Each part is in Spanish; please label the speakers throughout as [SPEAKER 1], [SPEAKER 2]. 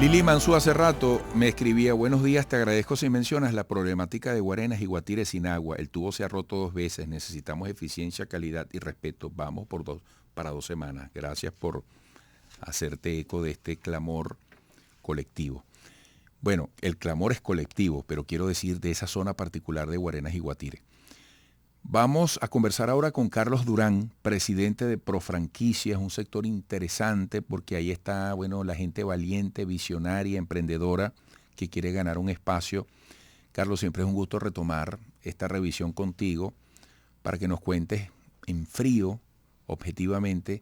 [SPEAKER 1] Willy Manzú hace rato me escribía: buenos días, te agradezco si mencionas la problemática de Guarenas y Guatire sin agua. El tubo se ha roto 2 veces, necesitamos eficiencia, calidad y respeto. Vamos para 2 semanas. Gracias por hacerte eco de este clamor colectivo. Bueno, el clamor es colectivo, pero quiero decir de esa zona particular de Guarenas y Guatire. Vamos a conversar ahora con Carlos Durán, presidente de Profranquicias, un sector interesante porque ahí está, bueno, la gente valiente, visionaria, emprendedora que quiere ganar un espacio. Carlos, siempre es un gusto retomar esta revisión contigo para que nos cuentes en frío, objetivamente,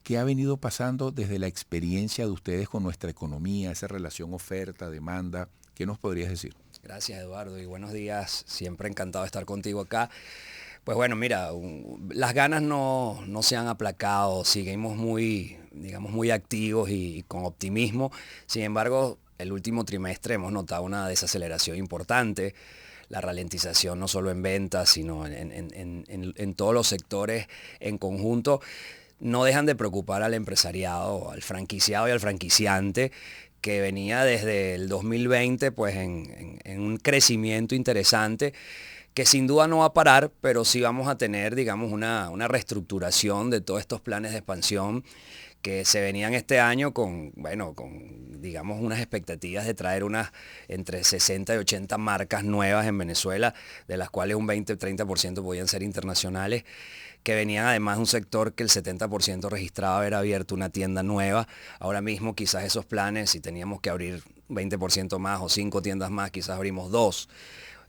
[SPEAKER 1] qué ha venido pasando desde la experiencia de ustedes con nuestra economía, esa relación oferta-demanda. ¿Qué nos podrías decir?
[SPEAKER 2] Gracias, Eduardo, y buenos días. Siempre encantado de estar contigo acá. Pues bueno, mira, las ganas no se han aplacado, seguimos digamos, muy activos y con optimismo. Sin embargo, el último trimestre hemos notado una desaceleración importante, la ralentización no solo en ventas, sino en todos los sectores en conjunto. No dejan de preocupar al empresariado, al franquiciado y al franquiciante, que venía desde el 2020 pues en un crecimiento interesante que sin duda no va a parar, pero sí vamos a tener, digamos, una reestructuración de todos estos planes de expansión que se venían este año con, bueno, con, digamos, unas expectativas de traer unas entre 60 y 80 marcas nuevas en Venezuela, de las cuales un 20-30% podían ser internacionales, que venían además de un sector que el 70% registraba haber abierto una tienda nueva. Ahora mismo quizás esos planes, si teníamos que abrir 20% más o 5 tiendas más, quizás abrimos 2.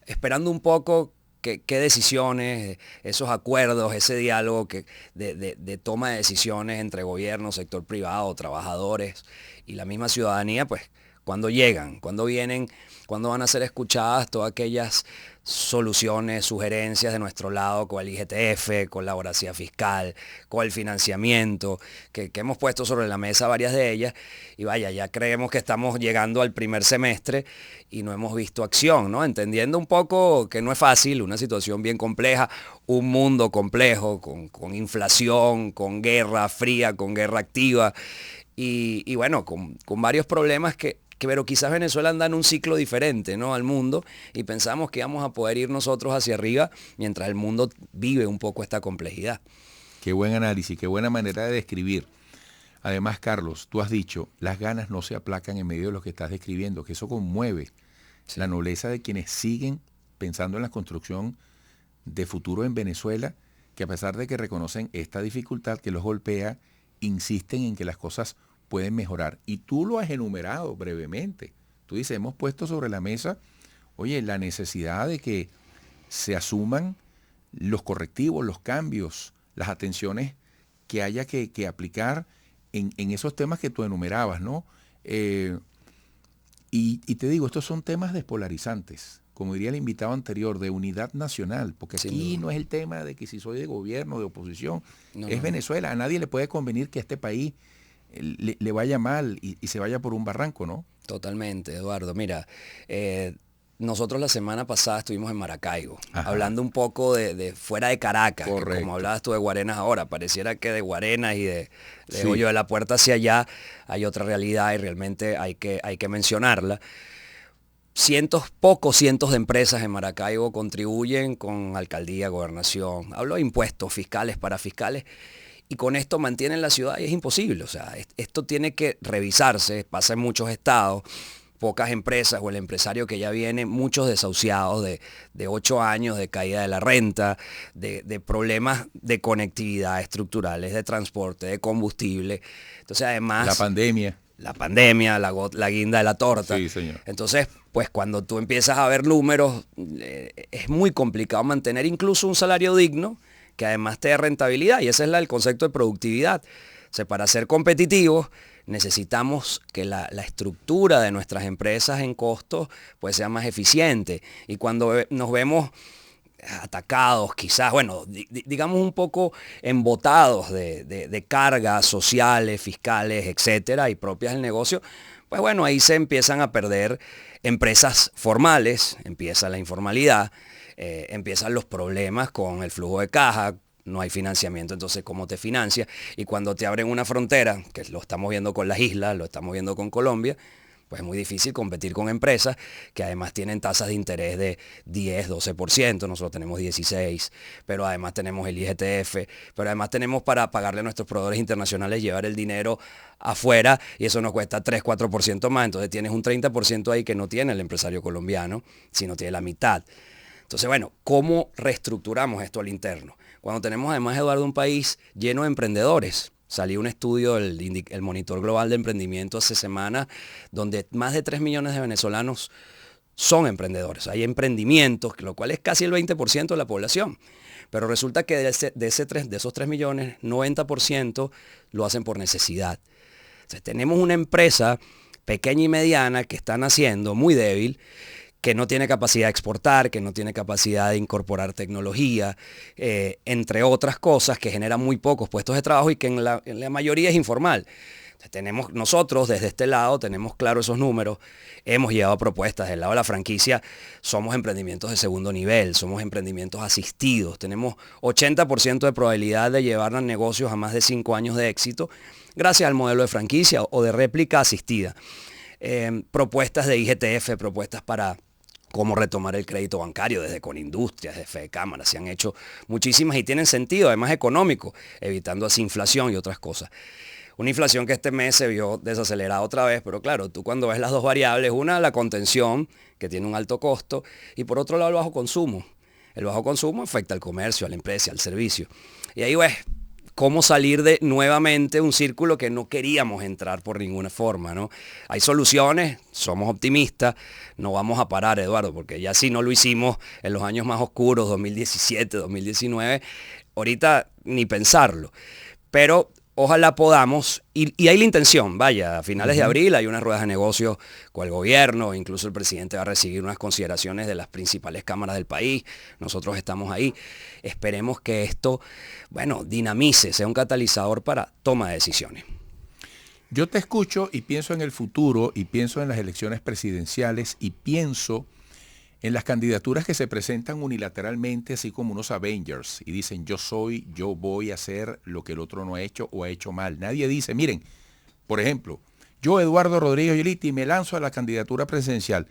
[SPEAKER 2] Esperando un poco qué decisiones, esos acuerdos, ese diálogo de toma de decisiones entre gobierno, sector privado, trabajadores y la misma ciudadanía, pues cuando llegan, cuando vienen, cuando van a ser escuchadas todas aquellas soluciones, sugerencias de nuestro lado con el IGTF, con la voracidad fiscal, con el financiamiento, que hemos puesto sobre la mesa varias de ellas, y vaya, ya creemos que estamos llegando al primer semestre y no hemos visto acción, ¿no? Entendiendo un poco que no es fácil, una situación bien compleja, un mundo complejo, con inflación, con guerra fría, con guerra activa, y bueno, con varios problemas pero quizás Venezuela anda en un ciclo diferente, ¿no?, al mundo, y pensamos que íbamos a poder ir nosotros hacia arriba mientras el mundo vive un poco esta complejidad.
[SPEAKER 1] Qué buen análisis, qué buena manera de describir. Además, Carlos, tú has dicho, las ganas no se aplacan en medio de lo que estás describiendo, que eso conmueve la nobleza de quienes siguen pensando en la construcción de futuro en Venezuela, que a pesar de que reconocen esta dificultad que los golpea, insisten en que las cosas pueden mejorar. Y tú lo has enumerado brevemente. Tú dices, hemos puesto sobre la mesa, oye, la necesidad de que se asuman los correctivos, los cambios, las atenciones que haya que aplicar en esos temas que tú enumerabas, ¿no? Y te digo, estos son temas despolarizantes, como diría el invitado anterior, de unidad nacional, porque aquí no es el tema de que si soy de gobierno o de oposición, es Venezuela. A nadie le puede convenir que a este país le vaya mal y se vaya por un barranco, ¿no?
[SPEAKER 2] Totalmente, Eduardo. Mira, nosotros la semana pasada estuvimos en Maracaibo, hablando un poco de fuera de Caracas, que como hablabas tú de Guarenas ahora, pareciera que de Guarenas y de Hoyo de la Puerta hacia allá hay otra realidad y realmente hay que mencionarla. Pocos cientos de empresas en Maracaibo contribuyen con alcaldía, gobernación. Hablo de impuestos fiscales, parafiscales, y con esto mantienen la ciudad y es imposible. O sea, esto tiene que revisarse, pasa en muchos estados, pocas empresas o el empresario que ya viene, muchos desahuciados de 8 años de caída de la renta, de problemas de conectividad estructurales, de transporte, de combustible. Entonces además... La pandemia, la guinda de la torta.
[SPEAKER 1] Sí, señor.
[SPEAKER 2] Entonces, pues cuando tú empiezas a ver números, es muy complicado mantener incluso un salario digno que además te dé rentabilidad, y ese es el concepto de productividad. O sea, para ser competitivos necesitamos que la estructura de nuestras empresas en costos pues sea más eficiente, y cuando nos vemos atacados, quizás, bueno, digamos un poco embotados de cargas sociales, fiscales, etcétera, y propias del negocio, pues bueno, ahí se empiezan a perder empresas formales, empieza la informalidad, empiezan los problemas con el flujo de caja, no hay financiamiento, entonces ¿cómo te financias? Y cuando te abren una frontera, que lo estamos viendo con las islas, lo estamos viendo con Colombia, pues es muy difícil competir con empresas que además tienen tasas de interés de 10, 12%, nosotros tenemos 16%, pero además tenemos el IGTF, pero además tenemos para pagarle a nuestros proveedores internacionales llevar el dinero afuera y eso nos cuesta 3, 4% más, entonces tienes un 30% ahí que no tiene el empresario colombiano, sino tiene la mitad. Entonces, bueno, ¿cómo reestructuramos esto al interno? Cuando tenemos además, Eduardo, un país lleno de emprendedores. Salió un estudio, el Monitor Global de Emprendimiento hace semanas, donde más de 3 millones de venezolanos son emprendedores. Hay emprendimientos, lo cual es casi el 20% de la población. Pero resulta que de esos 3 millones, 90% lo hacen por necesidad. Entonces, tenemos una empresa pequeña y mediana que está naciendo muy débil, que no tiene capacidad de exportar, que no tiene capacidad de incorporar tecnología, entre otras cosas, que genera muy pocos puestos de trabajo y que en la mayoría es informal. Entonces, nosotros desde este lado tenemos claro esos números, hemos llevado propuestas del lado de la franquicia, somos emprendimientos de segundo nivel, somos emprendimientos asistidos, tenemos 80% de probabilidad de llevar a negocios a más de 5 años de éxito gracias al modelo de franquicia o de réplica asistida. Propuestas de IGTF, propuestas para cómo retomar el crédito bancario desde Conindustrias, desde Fedecámara, se han hecho muchísimas y tienen sentido, además económico, evitando así inflación y otras cosas. Una inflación que este mes se vio desacelerada otra vez, pero claro, tú cuando ves las dos variables, una, la contención, que tiene un alto costo, y por otro lado el bajo consumo. El bajo consumo afecta al comercio, a la empresa, al servicio. Y ahí ves cómo salir de nuevamente un círculo que no queríamos entrar por ninguna forma, ¿no? Hay soluciones, somos optimistas, no vamos a parar, Eduardo, porque ya si no lo hicimos en los años más oscuros, 2017, 2019, ahorita ni pensarlo. Pero ojalá podamos, y hay la intención, vaya, a finales de abril hay unas ruedas de negocios con el gobierno, incluso el presidente va a recibir unas consideraciones de las principales cámaras del país, nosotros estamos ahí, esperemos que esto, bueno, dinamice, sea un catalizador para toma de decisiones.
[SPEAKER 1] Yo te escucho y pienso en el futuro y pienso en las elecciones presidenciales y pienso en las candidaturas que se presentan unilateralmente, así como unos Avengers, y dicen yo voy a hacer lo que el otro no ha hecho o ha hecho mal. Nadie dice, miren, por ejemplo, yo, Eduardo Rodríguez Yoliti, me lanzo a la candidatura presidencial.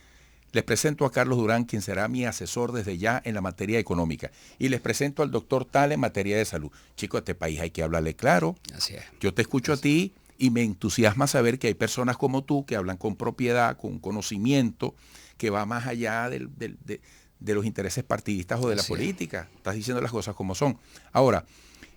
[SPEAKER 1] Les presento a Carlos Durán, quien será mi asesor desde ya en la materia económica. Y les presento al doctor Tal en materia de salud. Chicos, a este país hay que hablarle claro.
[SPEAKER 2] Así es.
[SPEAKER 1] Yo te escucho a ti y me entusiasma saber que hay personas como tú que hablan con propiedad, con conocimiento, que va más allá de los intereses partidistas o de la política. Estás diciendo las cosas como son. Ahora,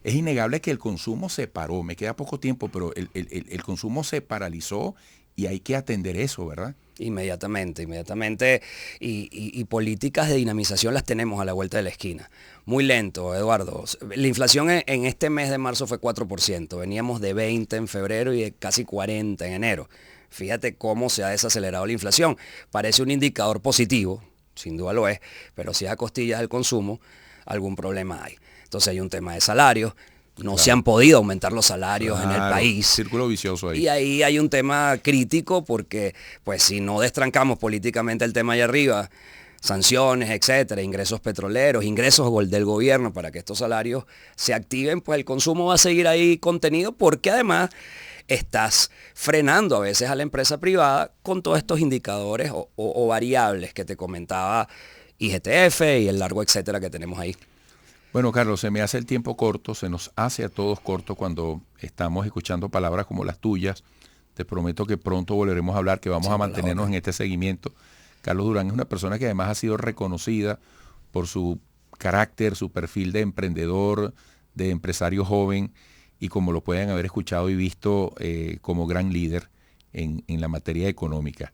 [SPEAKER 1] es innegable que el consumo se paró. Me queda poco tiempo, pero el consumo se paralizó y hay que atender eso, ¿verdad?
[SPEAKER 2] Inmediatamente. Y políticas de dinamización las tenemos a la vuelta de la esquina. Muy lento, Eduardo. La inflación en este mes de marzo fue 4%. Veníamos de 20 en febrero y de casi 40 en enero. Fíjate cómo se ha desacelerado la inflación. Parece un indicador positivo, sin duda lo es, pero si es a costillas del consumo, algún problema hay. Entonces hay un tema de salarios, no se han podido aumentar los salarios en el país.
[SPEAKER 1] Círculo vicioso ahí.
[SPEAKER 2] Y ahí hay un tema crítico porque pues si no destrancamos políticamente el tema allá arriba, sanciones, etcétera, ingresos petroleros, ingresos del gobierno para que estos salarios se activen, pues el consumo va a seguir ahí contenido porque además estás frenando a veces a la empresa privada con todos estos indicadores o variables que te comentaba IGTF y el largo etcétera que tenemos ahí.
[SPEAKER 1] Bueno, Carlos, se me hace el tiempo corto, se nos hace a todos corto cuando estamos escuchando palabras como las tuyas. Te prometo que pronto volveremos a hablar, que vamos a mantenernos en este seguimiento. Carlos Durán es una persona que además ha sido reconocida por su carácter, su perfil de emprendedor, de empresario joven, y como lo pueden haber escuchado y visto como gran líder en la materia económica,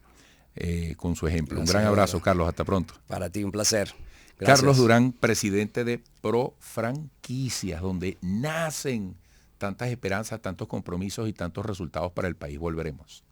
[SPEAKER 1] con su ejemplo. Gracias, un gran abrazo, Carlos, hasta pronto.
[SPEAKER 2] Para ti, un placer. Gracias.
[SPEAKER 1] Carlos Durán, presidente de Pro Franquicias, donde nacen tantas esperanzas, tantos compromisos y tantos resultados para el país. Volveremos.